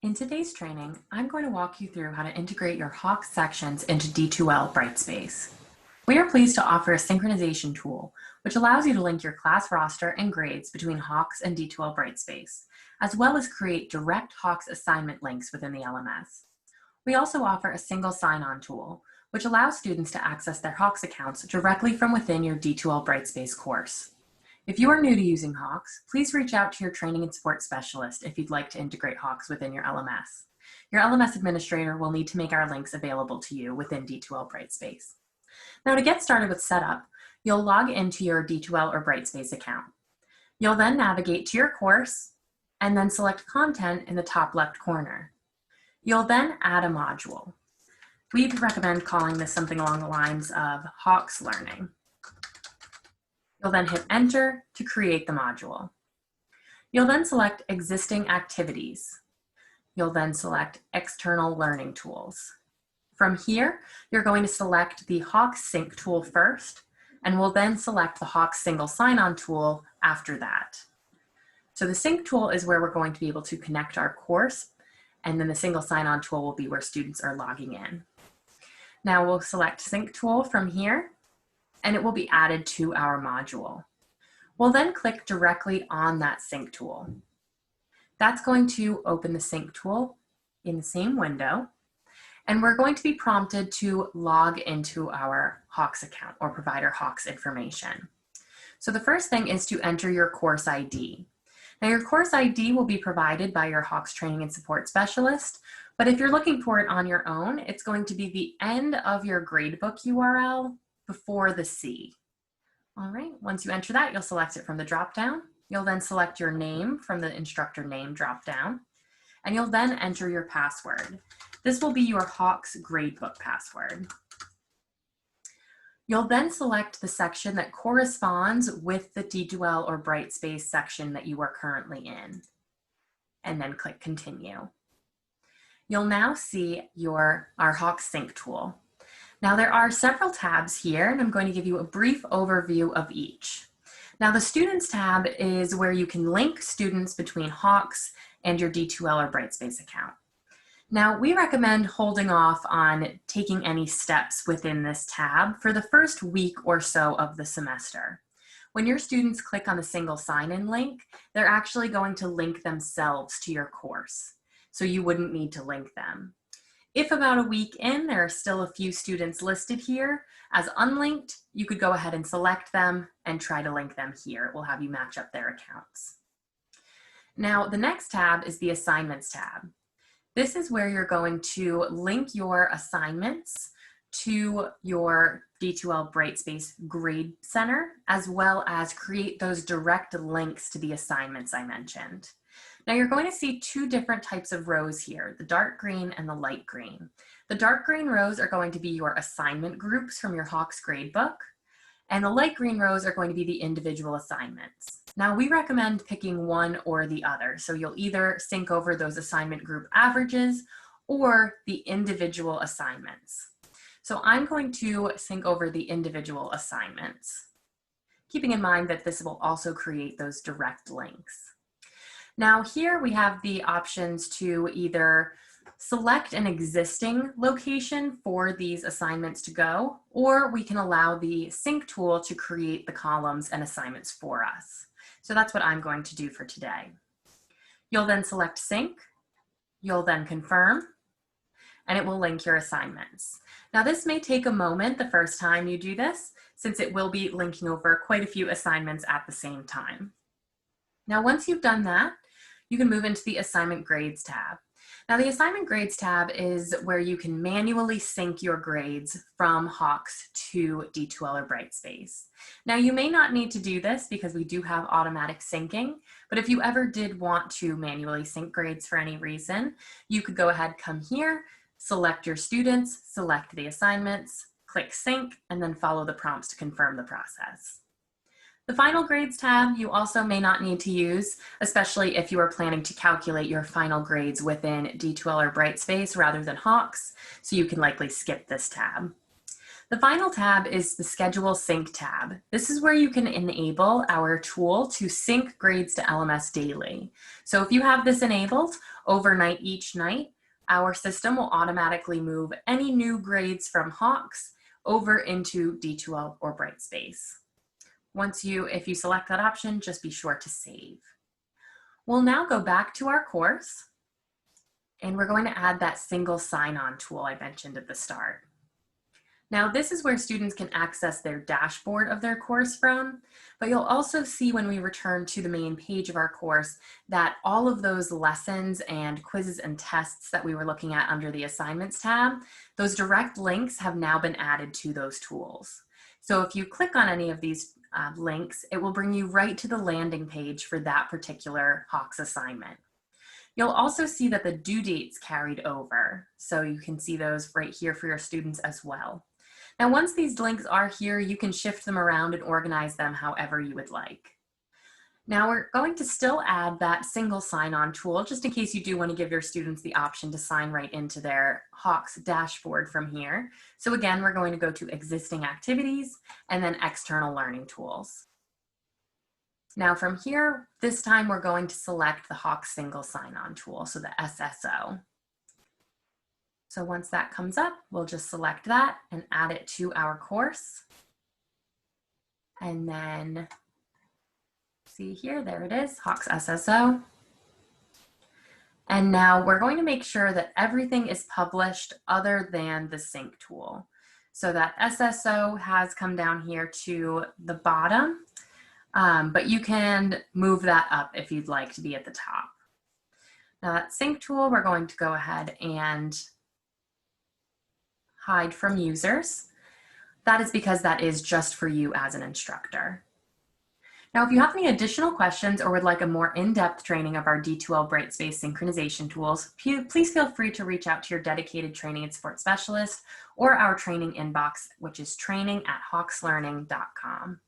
In today's training, I'm going to walk you through how to integrate your Hawks sections into D2L Brightspace. We are pleased to offer a synchronization tool, which allows you to link your class roster and grades between Hawks and D2L Brightspace, as well as create direct Hawks assignment links within the LMS. We also offer a single sign-on tool, which allows students to access their Hawks accounts directly from within your D2L Brightspace course. If you are new to using Hawks, please reach out to your training and support specialist if you'd like to integrate Hawks within your LMS. Your LMS administrator will need to make our links available to you within D2L Brightspace. Now, to get started with setup, you'll log into your D2L or Brightspace account. You'll then navigate to your course and then select content in the top left corner. You'll then add a module. We'd recommend calling this something along the lines of Hawks Learning. You'll then hit enter to create the module. You'll then select existing activities. You'll then select external learning tools. From here, you're going to select the Hawks Sync tool first, and we'll then select the Hawks Single Sign-On tool after that. So the Sync tool is where we're going to be able to connect our course, and then the Single Sign-On tool will be where students are logging in. Now we'll select Sync tool from here, and it will be added to our module. We'll then click directly on that Sync tool. That's going to open the Sync tool in the same window, and we're going to be prompted to log into our Hawks account or provide our Hawks information. So the first thing is to enter your course ID. Now your course ID will be provided by your Hawks training and support specialist, but if you're looking for it on your own, it's going to be the end of your gradebook URL before the C. All right, once you enter that, you'll select it from the drop-down. You'll then select your name from the instructor name drop-down, and you'll then enter your password. This will be your Hawks gradebook password. You'll then select the section that corresponds with the D2L or Brightspace section that you are currently in, and then click continue. You'll now see our Hawks Sync tool. Now there are several tabs here, and I'm going to give you a brief overview of each. Now the Students tab is where you can link students between Hawks and your D2L or Brightspace account. Now we recommend holding off on taking any steps within this tab for the first week or so of the semester. When your students click on the single sign-in link, they're actually going to link themselves to your course, so you wouldn't need to link them. If about a week in, there are still a few students listed here as unlinked, you could go ahead and select them and try to link them here. It will have you match up their accounts. Now, the next tab is the Assignments tab. This is where you're going to link your assignments to your D2L Brightspace Grade Center, as well as create those direct links to the assignments I mentioned. Now you're going to see two different types of rows here, the dark green and the light green. The dark green rows are going to be your assignment groups from your Hawks gradebook, and the light green rows are going to be the individual assignments. Now we recommend picking one or the other, so you'll either sync over those assignment group averages or the individual assignments. So I'm going to sync over the individual assignments, keeping in mind that this will also create those direct links. Now here we have the options to either select an existing location for these assignments to go, or we can allow the sync tool to create the columns and assignments for us. So that's what I'm going to do for today. You'll then select sync, you'll then confirm, and it will link your assignments. Now this may take a moment the first time you do this, since it will be linking over quite a few assignments at the same time. Now once you've done that, you can move into the Assignment Grades tab. Now the Assignment Grades tab is where you can manually sync your grades from Hawks to D2L or Brightspace. Now you may not need to do this because we do have automatic syncing, but if you ever did want to manually sync grades for any reason, you could go ahead, come here, select your students, select the assignments, click sync, and then follow the prompts to confirm the process. The Final Grades tab you also may not need to use, especially if you are planning to calculate your final grades within D2L or Brightspace rather than Hawks, so you can likely skip this tab. The final tab is the Schedule Sync tab. This is where you can enable our tool to sync grades to LMS daily. So if you have this enabled overnight each night, our system will automatically move any new grades from Hawks over into D2L or Brightspace. If you select that option, just be sure to save. We'll now go back to our course, and we're going to add that single sign-on tool I mentioned at the start. Now, this is where students can access their dashboard of their course from, but you'll also see when we return to the main page of our course that all of those lessons and quizzes and tests that we were looking at under the Assignments tab, those direct links have now been added to those tools. So if you click on any of these links, it will bring you right to the landing page for that particular Hawks assignment. You'll also see that the due dates carried over, so you can see those right here for your students as well. Now, once these links are here, you can shift them around and organize them however you would like. Now, we're going to still add that single sign-on tool, just in case you do want to give your students the option to sign right into their Hawks dashboard from here. So again, we're going to go to Existing Activities and then External Learning Tools. Now from here, this time we're going to select the Hawks single sign-on tool, so the SSO. So once that comes up, we'll just select that and add it to our course. And then see here, there it is, Hawks SSO. And now we're going to make sure that everything is published other than the sync tool. So that SSO has come down here to the bottom, but you can move that up if you'd like to be at the top. Now that sync tool, we're going to go ahead and hide from users. That is because that is just for you as an instructor. Now, if you have any additional questions or would like a more in-depth training of our D2L Brightspace synchronization tools, please feel free to reach out to your dedicated training and support specialist or our training inbox, which is training@hawkslearning.com.